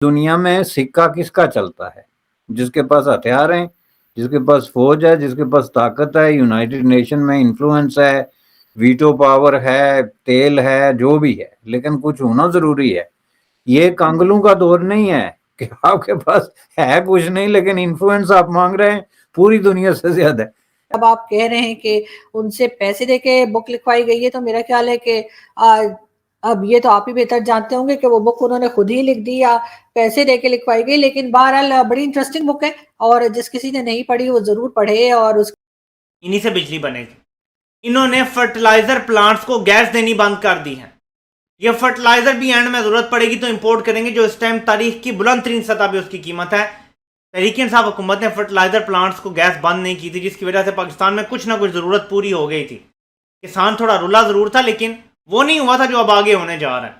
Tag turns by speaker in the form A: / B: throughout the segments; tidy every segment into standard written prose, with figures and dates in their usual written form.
A: दुनिया में सिक्का किसका चलता है? जिसके पास हथियार हैं, जिसके पास फौज है, जिसके पास ताकत है, यूनाइटेड नेशन में इन्फ्लुएंस है, वीटो पावर है, तेल है, जो भी है, लेकिन कुछ होना जरूरी है। ये कांगलों का दौर नहीं है कि आपके पास है कुछ नहीं लेकिन इन्फ्लुएंस आप मांग रहे हैं पूरी दुनिया से ज्यादा।
B: अब आप कह रहे हैं कि उनसे पैसे देके बुक लिखवाई गई है, तो मेरा ख्याल है कि अब ये तो आप ही बेहतर जानते होंगे कि वो बुक उन्होंने खुद ही लिख दी या पैसे देके लिखवाई गई। लेकिन बहरहाल बड़ी इंटरेस्टिंग बुक है और जिस किसी ने नहीं पढ़ी वो जरूर पढ़े। और उस
C: इन्हीं से बिजली बनेगी। इन्होंने फर्टिलाइजर प्लांट्स को गैस देनी बंद कर दी है। ये फर्टिलाइजर भी एंड में जरूरत पड़ेगी तो इंपोर्ट करेंगे, जो इस टाइम तारीख की बुलंद तरीन सतह पे उसकी कीमत है। तहरीक इंसाफ हुकूमत ने फर्टिलाइजर प्लांट्स को गैस बंद नहीं की थी, जिसकी वजह से पाकिस्तान में कुछ ना कुछ ज़रूरत पूरी हो गई थी। किसान थोड़ा रुला ज़रूर था, लेकिन वो नहीं हुआ था जो अब आगे होने जा रहा है।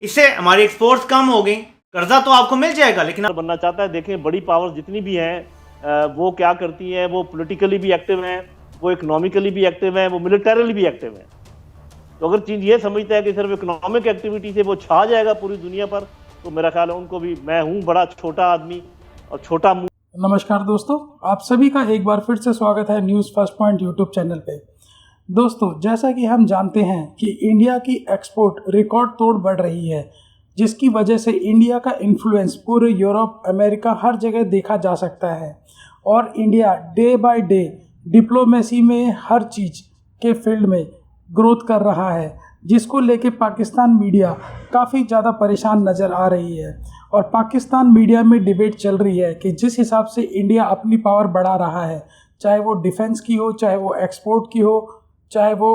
C: इससे हमारी एक्सपोर्ट्स कम हो गई। कर्जा तो आपको मिल जाएगा, लेकिन
D: बनना चाहता है। देखें, बड़ी पावर्स जितनी भी हैं वो क्या करती हैं, वो पॉलिटिकली भी एक्टिव हैं, वो इकोनॉमिकली भी एक्टिव हैं, वो मिलिटरली भी एक्टिव हैं। तो अगर चीज़ ये समझता है कि सिर्फ इकोनॉमिक एक्टिविटी से वो छा जाएगा पूरी दुनिया पर, तो मेरा ख्याल है उनको भी, मैं हूँ बड़ा छोटा आदमी और छोटा मुंह।
E: नमस्कार दोस्तों, आप सभी का एक बार फिर से स्वागत है news first point YouTube channel पे। दोस्तों, जैसा कि हम जानते हैं कि इंडिया की एक्सपोर्ट रिकॉर्ड तोड़ बढ़ रही है, जिसकी वजह से इंडिया का इन्फ्लुएंस पूरे यूरोप, अमेरिका, हर जगह देखा जा सकता है। और India day by day diplomacy में, हर चीज़ के फील्ड में ग्रोथ कर रहा है, जिसको लेके पाकिस्तान मीडिया काफ़ी ज़्यादा परेशान नज़र आ रही है। और पाकिस्तान मीडिया में डिबेट चल रही है कि जिस हिसाब से इंडिया अपनी पावर बढ़ा रहा है, चाहे वो डिफेंस की हो, चाहे वो एक्सपोर्ट की हो, चाहे वो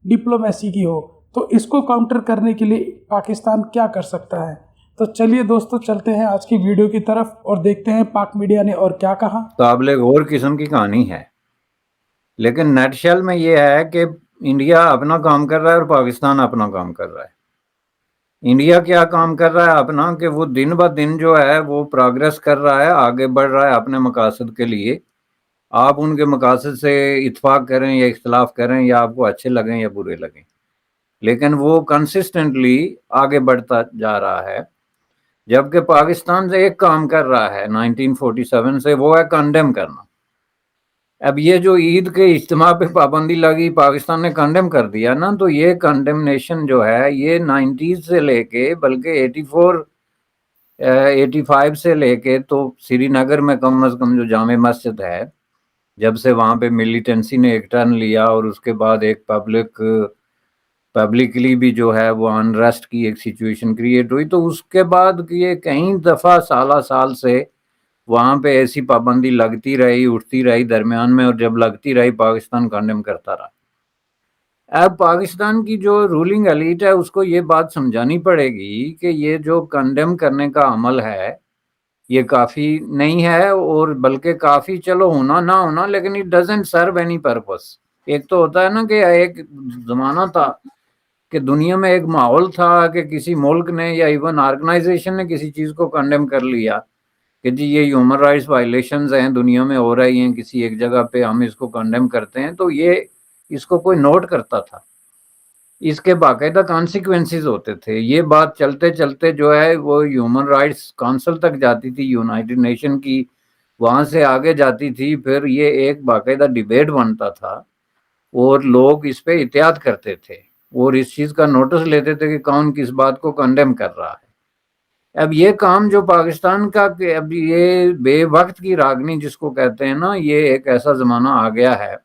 E: डिप्लोमेसी की हो, तो इसको काउंटर करने के लिए पाकिस्तान क्या कर सकता है। तो चलिए दोस्तों, चलते हैं आज की वीडियो की तरफ और देखते हैं पाक मीडिया ने और क्या कहा।
A: काबिल गौर किस्म की कहानी है, लेकिन नटशेल में ये है कि इंडिया अपना काम कर रहा है और पाकिस्तान अपना काम कर रहा है। इंडिया क्या काम कर रहा है अपना, कि वो दिन ब दिन जो है वो प्रोग्रेस कर रहा है, आगे बढ़ रहा है अपने मकासद के लिए। आप उनके मकासद से इत्फाक करें या इख्तलाफ करें, या आपको अच्छे लगें या बुरे लगें, लेकिन वो कंसिस्टेंटली आगे बढ़ता जा रहा है। जबकि पाकिस्तान से एक काम कर रहा है 1947 से, वो है कंडेम करना। अब ये जो ईद के इज्तिमा पे पाबंदी लगी, पाकिस्तान ने कंडेम कर दिया ना, तो ये कंडेमनेशन जो है ये 90s से लेके, बल्कि 84 85 से लेके, तो श्रीनगर में कम अज कम जो जामे मस्जिद है, जब से वहाँ पे मिलिटेंसी ने एक टर्न लिया और उसके बाद एक पब्लिकली भी जो है वो अनरेस्ट की एक सिचुएशन क्रिएट हुई, तो उसके बाद ये कई दफ़ा साल से वहाँ पे ऐसी पाबंदी लगती रही, उठती रही दरमियान में, और जब लगती रही पाकिस्तान कंडेम करता रहा। अब पाकिस्तान की जो रूलिंग एलीट है उसको ये बात समझानी पड़ेगी कि ये जो कंडेम करने का अमल है ये काफ़ी नहीं है, और बल्कि काफ़ी, चलो होना ना होना, लेकिन it doesn't serve any purpose. एक तो होता है ना कि एक ज़माना था कि दुनिया में एक माहौल था कि किसी मुल्क ने या इवन ऑर्गेनाइजेशन ने किसी चीज़ को कंडेम कर लिया कि जी ये ह्यूमन राइट्स वायलेशंस हैं, दुनिया में हो रही हैं किसी एक जगह पे, हम इसको कंडेम करते हैं, तो ये इसको कोई नोट करता था, इसके बाकायदा कॉन्सिक्वेंसेस होते थे। ये बात चलते चलते जो है वो ह्यूमन राइट्स काउंसिल तक जाती थी, यूनाइटेड नेशन की, वहाँ से आगे जाती थी, फिर ये एक बाकायदा डिबेट बनता था और लोग इस पे इत्याद करते थे और इस चीज़ का नोटिस लेते थे कि कौन किस बात को कंडेम कर रहा है। अब ये काम जो पाकिस्तान का, अब ये बेवक्त की रागनी जिसको कहते हैं ना, ये एक ऐसा ज़माना आ गया है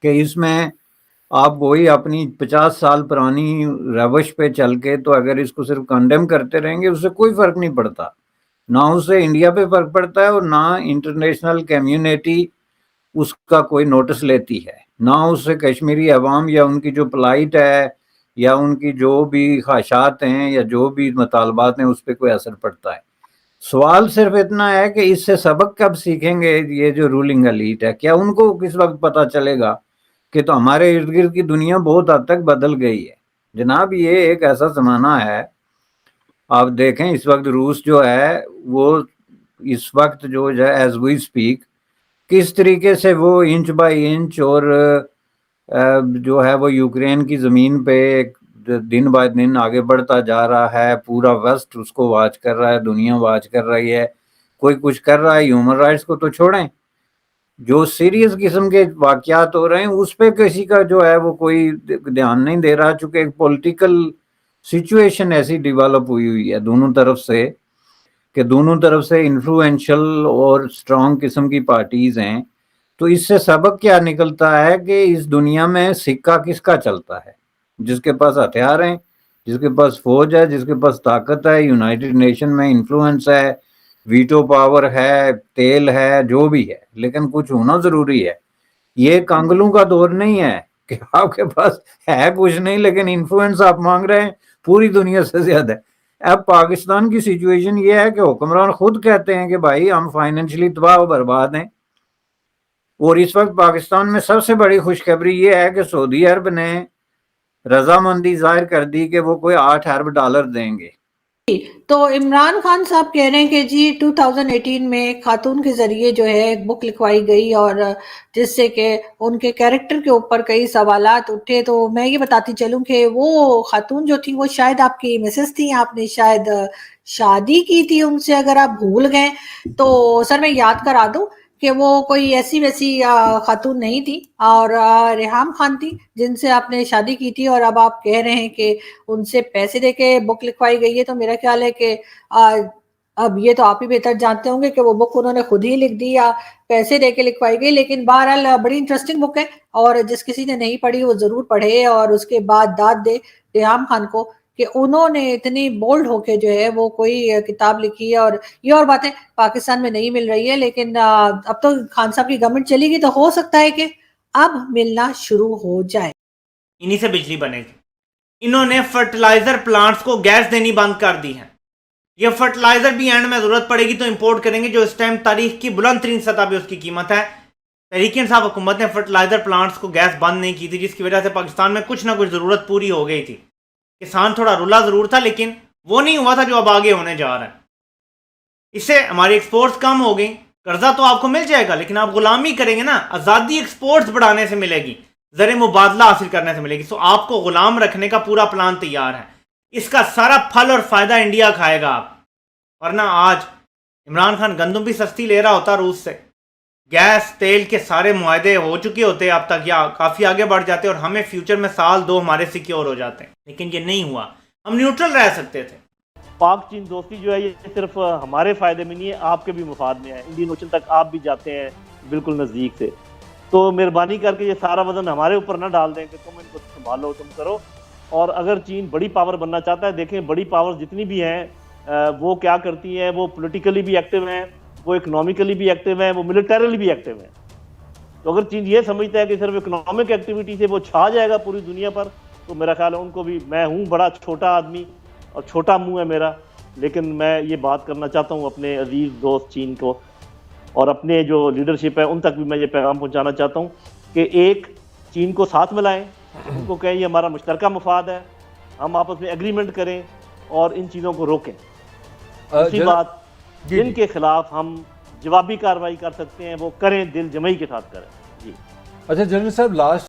A: कि इसमें आप वही अपनी 50 साल पुरानी रवश पे चल के, तो अगर इसको सिर्फ कंडेम करते रहेंगे उससे कोई फ़र्क नहीं पड़ता, ना उससे इंडिया पे फ़र्क पड़ता है और ना इंटरनेशनल कम्युनिटी उसका कोई नोटिस लेती है, ना उससे कश्मीरी अवाम या उनकी जो पलाइट है या उनकी जो भी ख्वाहिशात हैं या जो भी मुतालबात हैं उस पर कोई असर पड़ता है। सवाल सिर्फ इतना है कि इससे सबक कब सीखेंगे ये जो रूलिंग एलीट है, क्या उनको किस वक्त पता चलेगा कि तो हमारे इर्द गिर्द की दुनिया बहुत हद तक बदल गई है। जनाब, ये एक ऐसा ज़माना है, आप देखें इस वक्त रूस जो है वो इस वक्त जो है एज वी स्पीक किस तरीके से वो इंच बाय इंच और जो है वो यूक्रेन की ज़मीन पे दिन बाय दिन आगे बढ़ता जा रहा है, पूरा वेस्ट उसको वॉच कर रहा है, दुनिया वॉच कर रही है, कोई कुछ कर रहा है। ह्यूमन राइट्स को तो छोड़ें, जो सीरियस किस्म के वाकयात हो रहे हैं उस पे किसी का जो है वो कोई ध्यान नहीं दे रहा, चूंकि एक पॉलिटिकल सिचुएशन ऐसी डेवलप हुई है दोनों तरफ से कि दोनों तरफ से इन्फ्लुएंशियल और स्ट्रांग किस्म की पार्टीज हैं। तो इससे सबक क्या निकलता है कि इस दुनिया में सिक्का किसका चलता है? जिसके पास हथियार हैं, जिसके पास फौज है, जिसके पास ताकत है, यूनाइटेड नेशन में इन्फ्लुएंस है, वीटो पावर है, तेल है, जो भी है, लेकिन कुछ होना जरूरी है। ये कांगलों का दौर नहीं है कि आपके पास है कुछ नहीं लेकिन इन्फ्लुएंस आप मांग रहे हैं पूरी दुनिया से ज्यादा। अब पाकिस्तान की सिचुएशन ये है कि हुक्मरान खुद कहते हैं कि भाई हम फाइनेंशियली तबाह और बर्बाद हैं, और इस वक्त पाकिस्तान में सबसे बड़ी खुशखबरी ये है कि सऊदी अरब ने रजामंदी जाहिर कर दी कि वो कोई 8 अरब डॉलर देंगे।
B: तो इमरान खान साहब कह रहे हैं कि जी 2018 में खातून के जरिए जो है एक बुक लिखवाई गई और जिससे कि उनके कैरेक्टर के ऊपर कई सवालात उठे। तो मैं ये बताती चलूं कि वो खातून जो थी वो शायद आपकी मिसेस थी, आपने शायद शादी की थी उनसे, अगर आप भूल गए तो सर मैं याद करा दूं कि वो कोई ऐसी वैसी खातून नहीं थी और रेहाम खान थी जिनसे आपने शादी की थी, और अब आप कह रहे हैं कि उनसे पैसे देके बुक लिखवाई गई है। तो मेरा ख्याल है कि अब ये तो आप ही बेहतर जानते होंगे कि वो बुक उन्होंने खुद ही लिख दी या पैसे देके लिखवाई गई, लेकिन बहरहाल बड़ी इंटरेस्टिंग बुक है और जिस किसी ने नहीं पढ़ी वो जरूर पढ़े और उसके बाद दाद दे रेहाम खान को कि उन्होंने इतनी बोल्ड होके जो है वो कोई किताब लिखी है। और ये और बातें पाकिस्तान में नहीं मिल रही है, लेकिन अब तो खान साहब की गवर्नमेंट चली गई तो हो सकता है कि अब मिलना शुरू हो जाए।
C: इन्हीं से बिजली बनेगी। इन्होंने फर्टिलाइजर प्लांट्स को गैस देनी बंद कर दी है। ये फर्टिलाइजर भी एंड में जरूरत पड़ेगी तो इंपोर्ट करेंगे, जो इस टाइम तारीख की बुलंद तरीन सतह पे उसकी कीमत है। तहरीक इंसाफ हुकूमत ने फर्टिलाइजर प्लांट्स को गैस बंद नहीं की थी, जिसकी वजह से पाकिस्तान में कुछ ना कुछ जरूरत पूरी हो गई थी। किसान थोड़ा रुला जरूर था लेकिन वो नहीं हुआ था जो अब आगे होने जा रहा है। इससे हमारी एक्सपोर्ट्स कम हो गई। कर्जा तो आपको मिल जाएगा लेकिन आप गुलामी करेंगे ना, आज़ादी एक्सपोर्ट्स बढ़ाने से मिलेगी, ज़र मुबादला हासिल करने से मिलेगी। तो आपको गुलाम रखने का पूरा प्लान तैयार है, इसका सारा फल और फायदा इंडिया खाएगा आप। वरना आज इमरान खान गंदम भी सस्ती ले रहा होता रूस से, गैस तेल के सारे मुआहदे हो चुके होते अब तक या काफ़ी आगे बढ़ जाते और हमें फ्यूचर में साल 2 हमारे सिक्योर हो जाते हैं, लेकिन ये नहीं हुआ। हम न्यूट्रल रह सकते थे।
D: पाक चीन दोस्ती जो है ये सिर्फ हमारे फ़ायदे में नहीं है, आपके भी मुफाद में है। इंडियन ओशन तक आप भी जाते हैं बिल्कुल नज़दीक से, तो मेहरबानी करके ये सारा वजन हमारे ऊपर ना डाल दें कि तुम इनको संभालो, तुम करो। और अगर चीन बड़ी पावर बनना चाहता है, देखें बड़ी पावर जितनी भी हैं वो क्या करती हैं, वो पॉलिटिकली भी एक्टिव हैं, वो इकोनॉमिकली भी एक्टिव हैं, वो मिलिटरली भी एक्टिव हैं। तो अगर चीन ये समझता है कि सिर्फ इकोनॉमिक एक्टिविटी से वो छा जाएगा पूरी दुनिया पर, तो मेरा ख्याल है उनको भी, मैं हूँ बड़ा छोटा आदमी और छोटा मुंह है मेरा, लेकिन मैं ये बात करना चाहता हूँ अपने अजीज़ दोस्त चीन को और अपने जो लीडरशिप है उन तक भी मैं ये पैगाम पहुँचाना चाहता हूँ कि एक चीन को साथ मिलाएं, उनको कहें ये हमारा मुश्तरका मफाद है, हम आपस में एग्रीमेंट करें और इन चीज़ों को रोकें। दूसरी बात, जिनके खिलाफ हम जवाबी कार्रवाई कर सकते हैं वो करें, दिल जमई के साथ करें। जी
F: अच्छा जनरल साहब, लास्ट